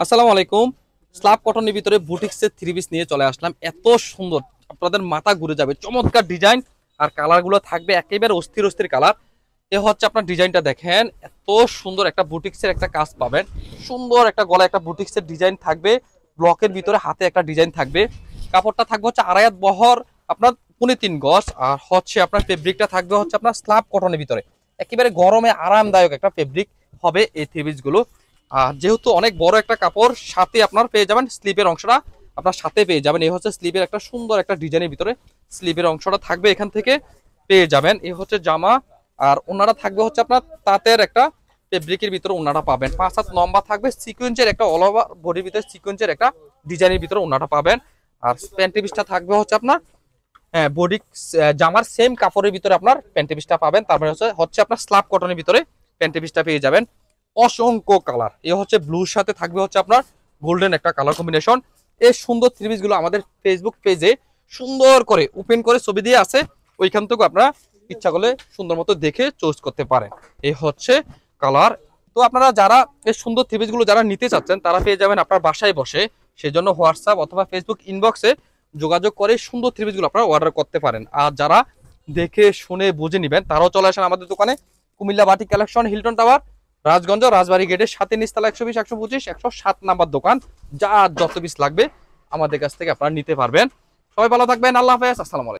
আসসালামু আলাইকুম। স্ল্যাব কটনের ভিতরে বুটিক্সের থ্রি পিস নিয়ে চলে আসলাম। এত সুন্দর, আপনাদের মাথা ঘুরে যাবে। চমৎকার ডিজাইন আর কালারগুলো থাকবে একেবারে অস্থির অস্থির কালার। এ হচ্ছে আপনার ডিজাইনটা দেখেন, এত সুন্দর একটা বুটিক্সের একটা কাজ পাবেন। সুন্দর একটা গলায় একটা বুটিক্সের ডিজাইন থাকবে, ব্লকের ভিতরে হাতে একটা ডিজাইন থাকবে। কাপড়টা থাকবে হচ্ছে আড়াইয়াত বহর, আপনার 3.5 গজ। আর হচ্ছে আপনার ফেব্রিকটা থাকবে হচ্ছে আপনার স্ল্যাব কটনের ভিতরে। একেবারে গরমে আরামদায়ক একটা ফেব্রিক হবে এই থ্রি পিস গুলো। আর যেহেতু অনেক বড় একটা কাপড়, সাথে আপনার পেয়ে যাবেন স্লিপের অংশটা, আপনার সাথে পেয়ে যাবেন। এই হচ্ছে স্লিপের একটা সুন্দর একটা ডিজাইনের ভিতরে স্লিপের অংশটা থাকবে, এখান থেকে পেয়ে যাবেন। এই হচ্ছে জামা। আর ওনারা থাকবে হচ্ছে আপনার তাঁতের একটা ফেব্রিকের ভিতরে ওনারা পাবেন। 5 হাত লম্বা থাকবে, সিকোয়েন্সের একটা অল ওভার বডির ভিতরে সিকোয়েন্সের একটা ডিজাইনের ভিতরে ওনারা পাবেন। আর প্যান্টি পিসটা থাকবে হচ্ছে আপনার, হ্যাঁ, বডি জামার সেম কাপড়ের ভিতরে আপনার প্যান্টি পিসটা পাবেন। তারপরে হচ্ছে আপনার স্ল্যাব কটনের ভিতরে প্যান্টি পিসটা পেয়ে যাবেন। অসংখ্য কালার, এ হচ্ছে ব্লুর সাথে থাকবে হচ্ছে আপনার গোল্ডেন একটা কালার কম্বিনেশন। এই সুন্দর থ্রি পিস গুলো আমাদের ফেসবুক পেজে সুন্দর করে ওপেন করে ছবি দিয়ে আছে, ওইখান থেকে আপনারা ইচ্ছা করলে সুন্দর মতো দেখে চুজ করতে পারেন। এই হচ্ছে কালার। তো আপনারা যারা এই সুন্দর থ্রি পিস গুলো যারা নিতে চাচ্ছেন, তারা পেয়ে যাবেন আপনার বাসায় বসে। সেজন্য হোয়াটসঅ্যাপ অথবা ফেসবুক ইনবক্সে যোগাযোগ করে সুন্দর থ্রি পিস গুলো আপনারা অর্ডার করতে পারেন। আর যারা দেখে শুনে বুঝে নেবেন, তারাও চলে আসেন আমাদের দোকানে। Comilla batik collection, Hilton tower, Rajganj, Rajbari গেটের সাথে নিচতলা 120, 125, 107 নাম্বার দোকান। যা যত পিস লাগবে আমাদের কাছ থেকে আপনারা নিতে পারবেন। সবাই ভালো থাকবেন। আল্লাহ হাফেজ। আসসালামু আলাইকুম।